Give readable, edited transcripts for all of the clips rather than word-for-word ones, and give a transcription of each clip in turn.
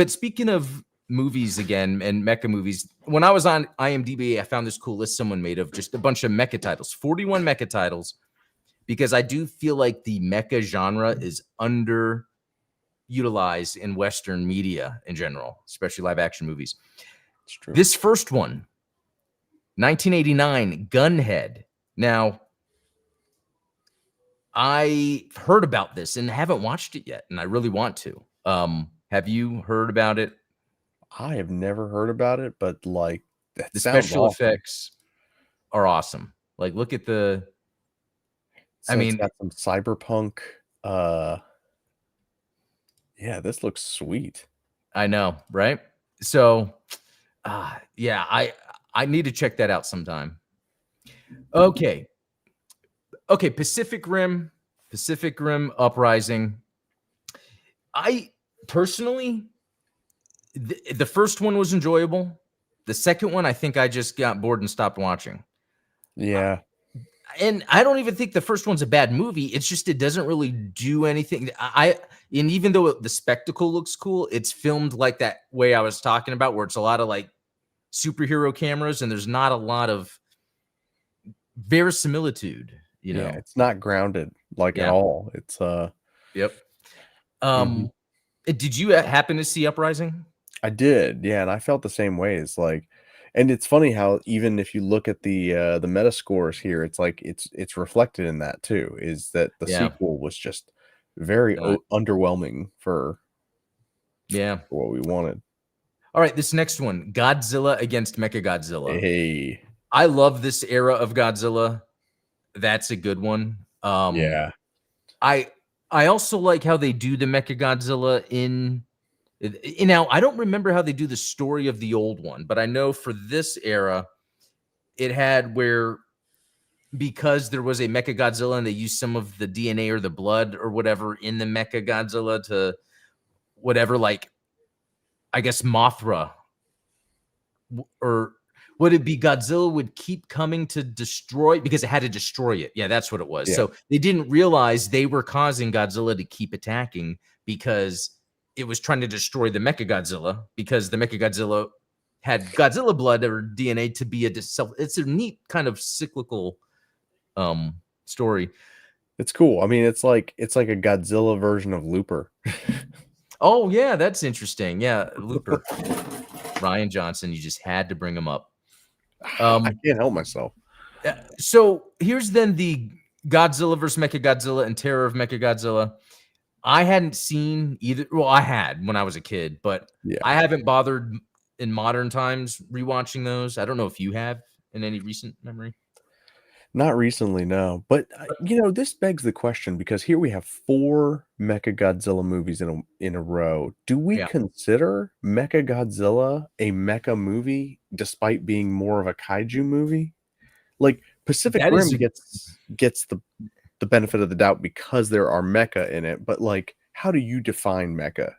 But speaking of movies again and mecha movies, when I was on IMDb, I found this cool list someone made of just a bunch of mecha titles, 41 mecha titles, because I do feel like the mecha genre is underutilized in Western media in general, especially live action movies. It's true. This first one, 1989, Gunhead. Now, I heard about this and haven't watched it yet, and I really want to. Have you heard about it? I have never heard about it, but like that The sounds special awesome. effects are awesome. Like, look at the. So I it's mean, got some cyberpunk. Yeah, this looks sweet. I know, right? So, yeah, I need to check that out sometime. Okay, Pacific Rim Uprising. I personally, the first one was enjoyable. The second one, I think I just got bored and stopped watching. Yeah. And I don't even think the first one's a bad movie. It's just it doesn't really do anything. And even though the spectacle looks cool, it's filmed like that way I was talking about, where it's a lot of like superhero cameras, and there's not a lot of verisimilitude. You know, it's not grounded like at all. It's Yep. Did you happen to see Uprising? I did, yeah, and I felt the same way. It's like, and it's funny how even if you look at the meta scores here, it's like it's reflected in that too. Is that the sequel was just very underwhelming for what we wanted. All right, this next one, Godzilla against Mechagodzilla. Hey, I love this era of Godzilla. That's a good one. Yeah. I also like how they do the Mechagodzilla in. Now, I don't remember how they do the story of the old one, but I know for this era, it had where because there was a Mechagodzilla and they used some of the DNA or the blood or whatever in the Mechagodzilla to whatever, like, I guess Mothra, or would it be Godzilla would keep coming to destroy because it had to destroy it. Yeah, that's what it was. Yeah. So they didn't realize they were causing Godzilla to keep attacking because it was trying to destroy the Mechagodzilla, because the Mechagodzilla had Godzilla blood or DNA to be it's a neat kind of cyclical story. It's cool. I mean, it's like a Godzilla version of Looper. Oh yeah, that's interesting. Yeah, Looper. Ryan Johnson, you just had to bring him up. I can't help myself. So here's then the Godzilla versus Mechagodzilla and Terror of Mechagodzilla. I hadn't seen either. Well, I had when I was a kid, but I haven't bothered in modern times rewatching those. I don't know if you have in any recent memory. Not recently, no. But you know, this begs the question, because here we have 4 Mechagodzilla movies in a row. Do we consider Mechagodzilla a mecha movie despite being more of a kaiju movie? Like Pacific Rim gets the benefit of the doubt because there are mecha in it, but like, how do you define mecha?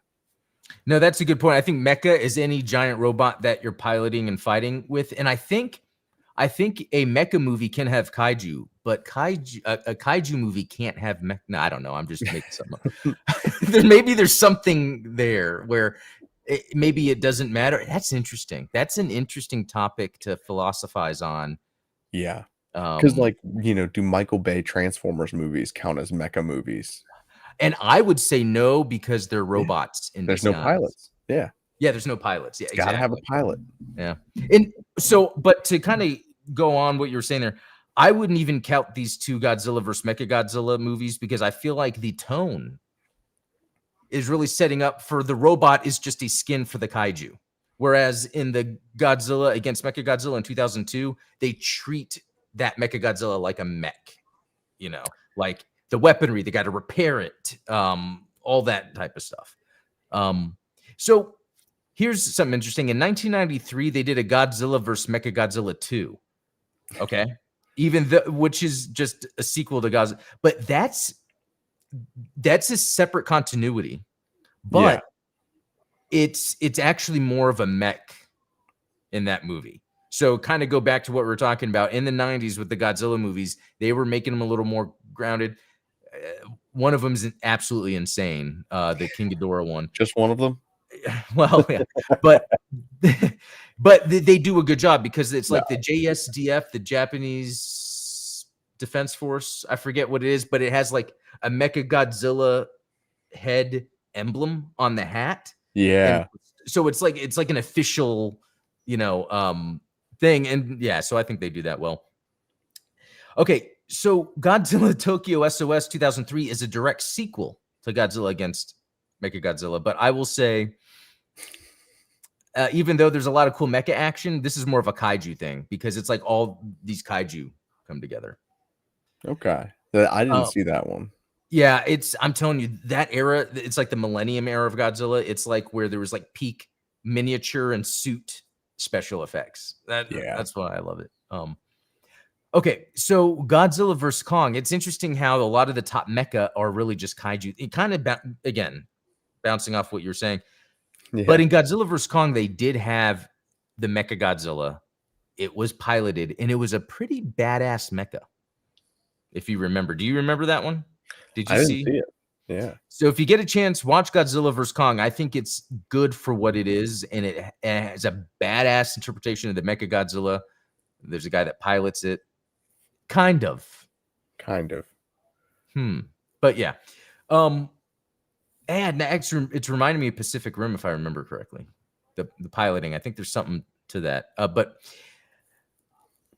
No, that's a good point. I think mecha is any giant robot that you're piloting and fighting with, and I think a mecha movie can have kaiju, but a kaiju movie can't have mecha. No, I don't know. I'm just making something up. Maybe there's something there where maybe it doesn't matter. That's interesting. That's an interesting topic to philosophize on. Yeah. Because, like, you know, do Michael Bay Transformers movies count as mecha movies? And I would say no, because they're robots. There's no pilots. Yeah. Yeah, there's no pilots. Yeah, Gotta have a pilot. Yeah. And so, but to kind of go on what you were saying there, I wouldn't even count these 2 Godzilla versus Mechagodzilla movies, because I feel like the tone is really setting up for the robot is just a skin for the kaiju. Whereas in the Godzilla against Mechagodzilla in 2002, they treat that Mechagodzilla like a mech, you know, like the weaponry, they got to repair it, all that type of stuff. So here's something interesting. In 1993, they did a Godzilla versus Mechagodzilla 2. Okay. Which is just a sequel to Godzilla, but that's a separate continuity, but it's actually more of a mech in that movie. So kind of go back to what we were talking about in the 90s with the Godzilla movies. They were making them a little more grounded. One of them is absolutely insane. The King Ghidorah one. Just one of them? well, yeah, but but they do a good job because it's No. like the JSDF, the Japanese Defense Force. I forget what it is, but it has like a Mecha Godzilla head emblem on the hat. And Yeah. so it's like an official, thing. And yeah, so I think they do that well. Okay, so Godzilla Tokyo SOS 2003 is a direct sequel to Godzilla against Mechagodzilla, but I will say, even though there's a lot of cool mecha action, this is more of a kaiju thing because it's like all these kaiju come together. Okay. I didn't Um, see that one. yeah, I'm telling you, that era, it's like the Millennium era of Godzilla. It's like where there was like peak miniature and suit special effects. Yeah. That's why I love it. Okay, so Godzilla vs. Kong. It's interesting how a lot of the top mecha are really just kaiju. It kind of, again, bouncing off what you're saying. Yeah. But in Godzilla vs. Kong, they did have the Mecha Godzilla. It was piloted, and it was a pretty badass mecha. If you remember, do you remember that one? Did you I didn't see? see it. Yeah. So if you get a chance, watch Godzilla vs. Kong. I think it's good for what it is, and it has a badass interpretation of the Mecha Godzilla. There's a guy that pilots it. Kind of. But yeah. And it's reminding me of Pacific Rim, if I remember correctly. The piloting. I think there's something to that. But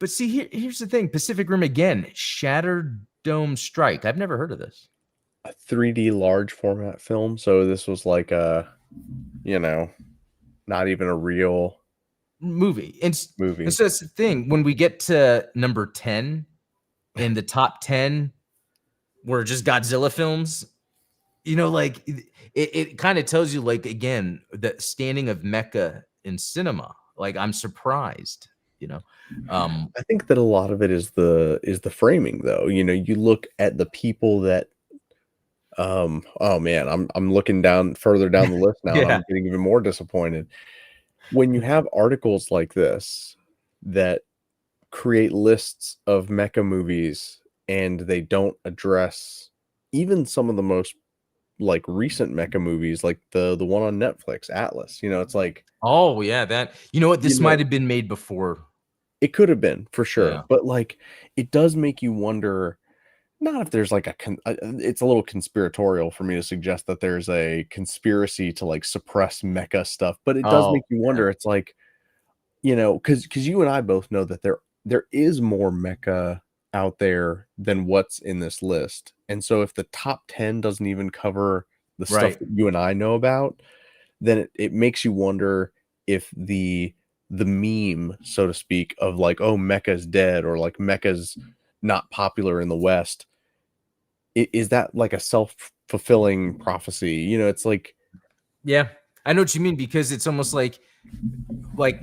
see, here's the thing. Pacific Rim again, Shattered Dome Strike. I've never heard of this. A 3D large format film. So this was like not even a real movie. And so that's the thing. When we get to number 10 in the top 10 were just Godzilla films, like it kind of tells you, like, again, the standing of mecha in cinema. Like, I'm surprised, I think that a lot of it is the framing, though. You look at the people that oh man, I'm looking further down the list now, and Yeah. I'm getting even more disappointed. When you have articles like this that create lists of mecha movies and they don't address even some of the most like recent mecha movies, like the one on Netflix, Atlas. It's like, oh yeah, that, what, this might have been made before. It could have been, for sure. Yeah. But like, it does make you wonder, not if there's like it's a little conspiratorial for me to suggest that there's a conspiracy to like suppress mecha stuff, but it does make you wonder. It's like, because you and I both know that there is more mecha out there than what's in this list. And so if the top 10 doesn't even cover the stuff that you and I know about, then it makes you wonder if the meme, so to speak, of like, oh, Mecha's dead, or like Mecha's not popular in the West, is that like a self-fulfilling prophecy? It's like, yeah, I know what you mean, because it's almost like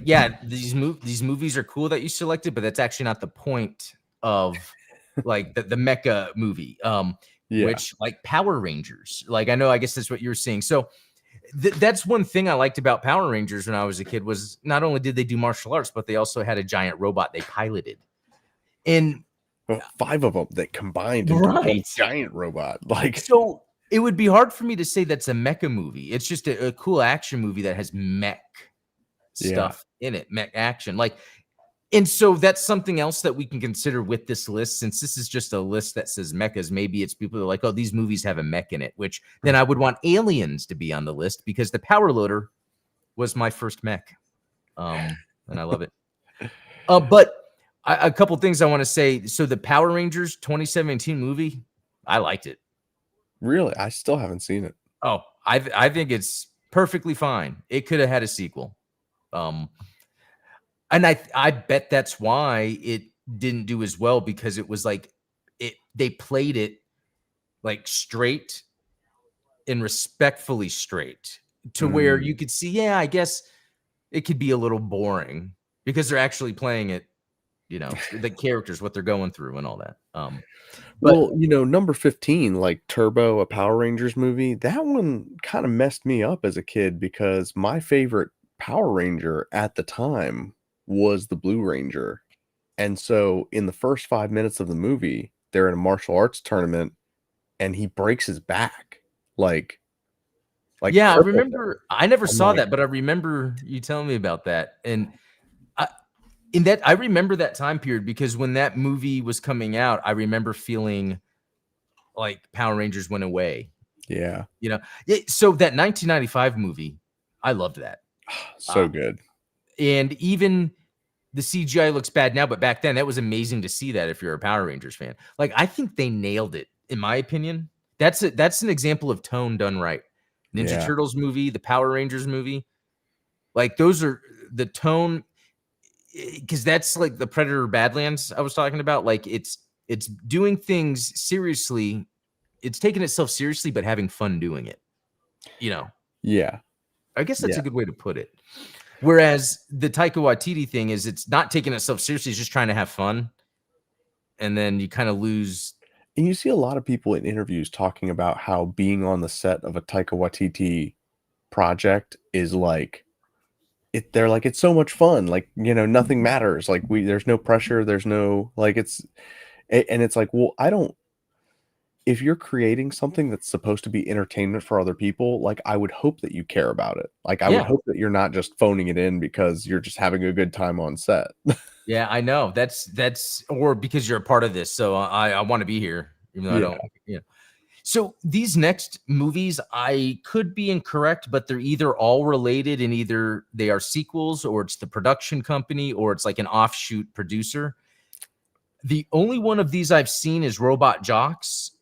yeah, these movies are cool that you selected, but that's actually not the point of like the mecha movie. Which, like Power Rangers, like, I guess that's what you're seeing. So that's one thing I liked about Power Rangers when I was a kid, was not only did they do martial arts, but they also had a giant robot they piloted. And 5 of them that combined into one giant robot. Like, so it would be hard for me to say that's a mecha movie. It's just a cool action movie that has mech stuff in it, mech action. Like, and so that's something else that we can consider with this list, since this is just a list that says mechas. Maybe it's people who are like, oh, these movies have a mech in it, which then I would want Aliens to be on the list, because the Power Loader was my first mech. And I love it. But a couple things I want to say. So the Power Rangers 2017 movie, I liked it. Really? I still haven't seen it. Oh, I think it's perfectly fine. It could have had a sequel. And I bet that's why it didn't do as well, because it was like they played it like straight and respectfully straight, to where you could see, yeah, I guess it could be a little boring, because they're actually playing it, the characters, what they're going through and all that. Well, number 15, like Turbo, a Power Rangers movie, that one kind of messed me up as a kid, because my favorite Power Ranger at the time was the Blue Ranger. And so in the first 5 minutes of the movie, they're in a martial arts tournament and he breaks his back. Like, like Yeah, I crippled him. remember. I never I'm saw like, that, but I remember you telling me about that. And I, in that, I remember that time period because when that movie was coming out, I remember feeling like Power Rangers went away. yeah, You know, so that 1995 movie, I loved that. so good. And even the CGI looks bad now, but back then that was amazing to see that if you're a Power Rangers fan. Like I think they nailed it, in my opinion. That's an example of tone done right. Ninja Yeah, Turtles movie, the Power Rangers movie, like those are the tone because that's like the Predator Badlands I was talking about. Like it's doing things seriously, it's taking itself seriously, but having fun doing it. You know, yeah, I guess that's yeah. a good way to put it. Whereas the Taika Waititi thing is it's not taking itself seriously, it's just trying to have fun. And then you kind of lose. And you see a lot of people in interviews talking about how being on the set of a Taika Waititi project is like they're like it's so much fun, like, nothing matters, like there's no pressure, there's no like and it's like, well, I don't if you're creating something that's supposed to be entertainment for other people, like I would hope that you care about it. Like I would Yeah. hope that you're not just phoning it in because you're just having a good time on set. Yeah, I know. That's or because you're a part of this. So I want to be here, even though I Yeah. don't, you know. So these next movies, I could be incorrect, but they're either all related and either they are sequels or it's the production company or it's like an offshoot producer. The only one of these I've seen is Robot Jocks.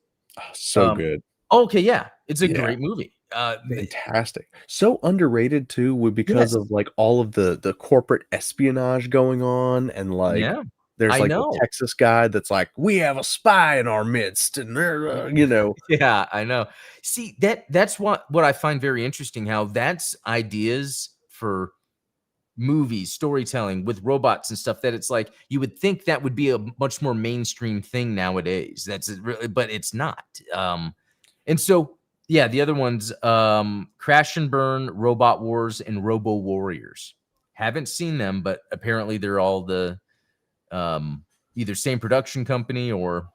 So good. Okay, yeah, it's a Yeah. great movie. Fantastic. So underrated too because Yes, of, like, all of the corporate espionage going on and, like, yeah, there's, I like, the know. Texas guy that's like, "We have a spy in our midst," and Yeah, I know. See, that's what I find very interesting, how that's ideas for movies, storytelling with robots and stuff that it's like you would think that would be a much more mainstream thing nowadays. That's really, but it's not. And so yeah, the other ones, Crash and Burn, Robot Wars, and Robo Warriors. Haven't seen them, but apparently they're all the either same production company or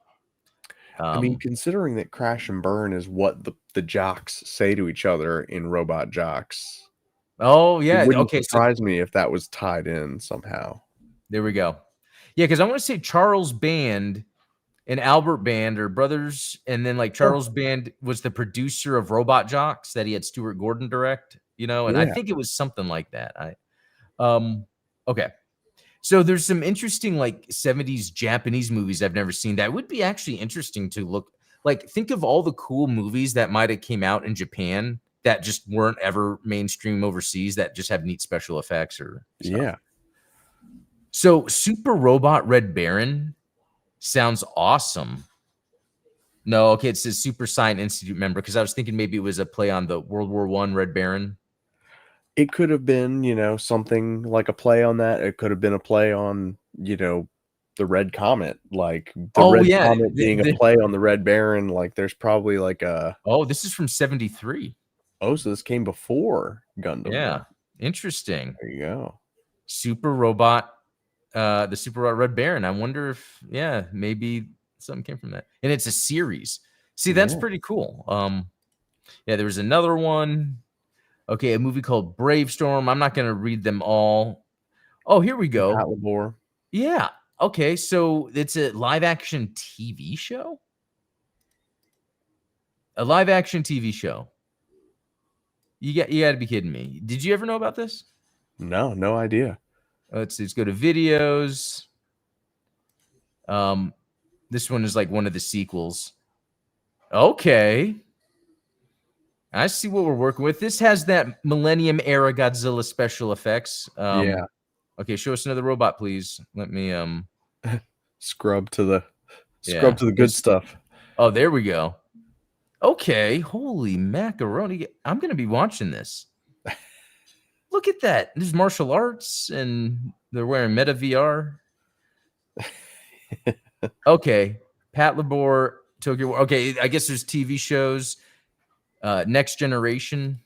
I mean, um considering that crash and burn is what the jocks say to each other in Robot Jocks, oh it yeah, wouldn't okay, so surprise me if that was tied in somehow. there we go. Yeah, because I want to say Charles Band and Albert Band are brothers, and then like Oh, Charles Band was the producer of Robot Jocks that he had Stuart Gordon direct, and I yeah. think it was something like that. Um okay. So there's some interesting like 70s Japanese movies I've never seen that would be actually interesting to look like think of all the cool movies that might have came out in Japan that just weren't ever mainstream overseas that just have neat special effects or stuff. Yeah. So Super Robot Red Baron sounds awesome. No, okay, it says Super Science Institute member because I was thinking maybe it was a play on the World War One Red Baron. It could have been, something like a play on that. It could have been a play on, the Red Comet, like the Oh Red yeah, Comet being a play on the Red Baron. Like there's probably like a oh, this is from 73. oh, so this came before Gundam then. Yeah, interesting. There you go. Super Robot, the Super Robot Red Baron. I wonder if, yeah, maybe something came from that. And it's a series. See, that's Yeah. pretty cool. Yeah, there was another one. Okay, a movie called Bravestorm. I'm not gonna read them all. Oh, here we And go. Pat Labor. Yeah. Okay, so it's a live action TV show. A live action TV show. You got to be kidding me. Did you ever know about this? No, no idea. Let's go to videos. Um, this one is like one of the sequels. Okay. I see what we're working with. This has that Millennium era Godzilla special effects. Yeah. Okay, show us another robot, please. Let me Scrub to the yeah. good stuff. Oh, there we go. Okay, holy macaroni. I'm gonna be watching this. Look at that. There's martial arts and they're wearing Meta VR. Okay. Pat Labor, Tokyo War. Okay, I guess there's TV shows. Next Generation,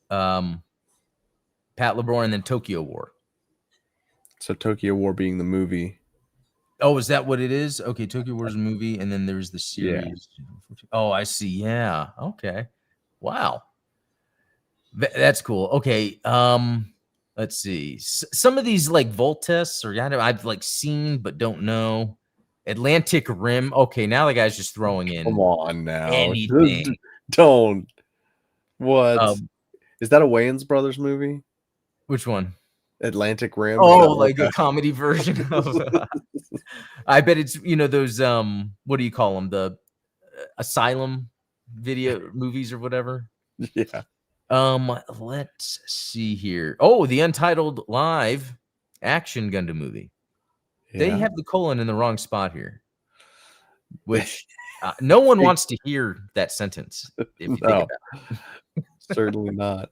um, Pat Labor, and then Tokyo War. So Tokyo War being the movie. Oh, is that what it is? Okay, Tokyo War is a movie, and then there's the Yeah. series. Oh, I see. Yeah. Okay. Wow. That's cool. Okay. Let's see. Some of these like Voltes or I've like seen but don't know. Atlantic Rim. Okay, now the guy's just throwing Come in on now. anything. Don't. What? Um, Is that a Wayans Brothers movie? which one? Atlantic Rim? Is Oh, that like a comedy version of I bet it's those what do you call them? The asylum video movies or whatever. Yeah. Let's see here. Oh, the Untitled Live action Gundam movie. They Yeah. have the colon in the wrong spot here, which no one wants to hear that sentence if you think No, about it. certainly not.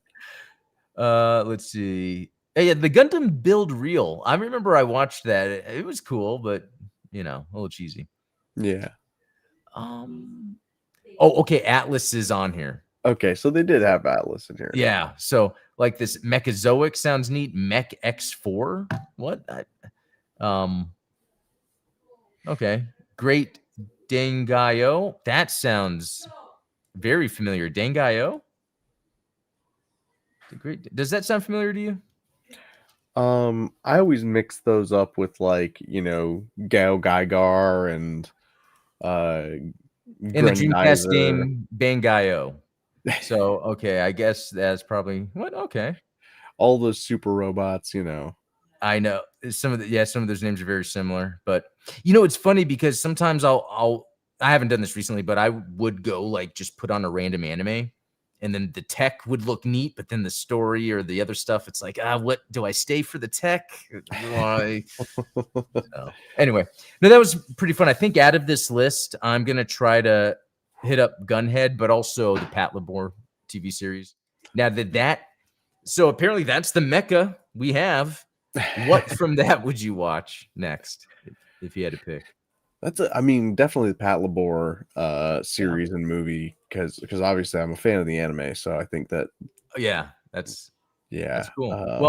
Let's see. Yeah, the Gundam Build Reel. I remember I watched that. It was cool, but a little cheesy. Yeah. Oh, okay. Atlas is on here. Okay, so they did have Atlas in here. Yeah. So like this Mechazoic sounds neat. Mech X4. What? Okay. Great Dengayo. That sounds very familiar. Dengayo. Does that sound familiar to you? I always mix those up with like, Gao Gaigar and In the Dreamcast Grendizer. game, Bangayo. So okay, I guess that's probably what. Okay. All those super robots, I know some of those names are very similar, but it's funny because sometimes I haven't done this recently, but I would go like just put on a random anime and then the tech would look neat, but then the story or the other stuff, it's like, what do I stay for the tech? Why? So, anyway, no, that was pretty fun. I think out of this list, I'm gonna try to hit up Gunhead, but also the Pat Labor TV series. Now so apparently that's the Mecha we have. What from that would you watch next if you had to pick? Definitely the Pat Labor series and movie because obviously I'm a fan of the anime, so I think that Yeah, that's cool. Well,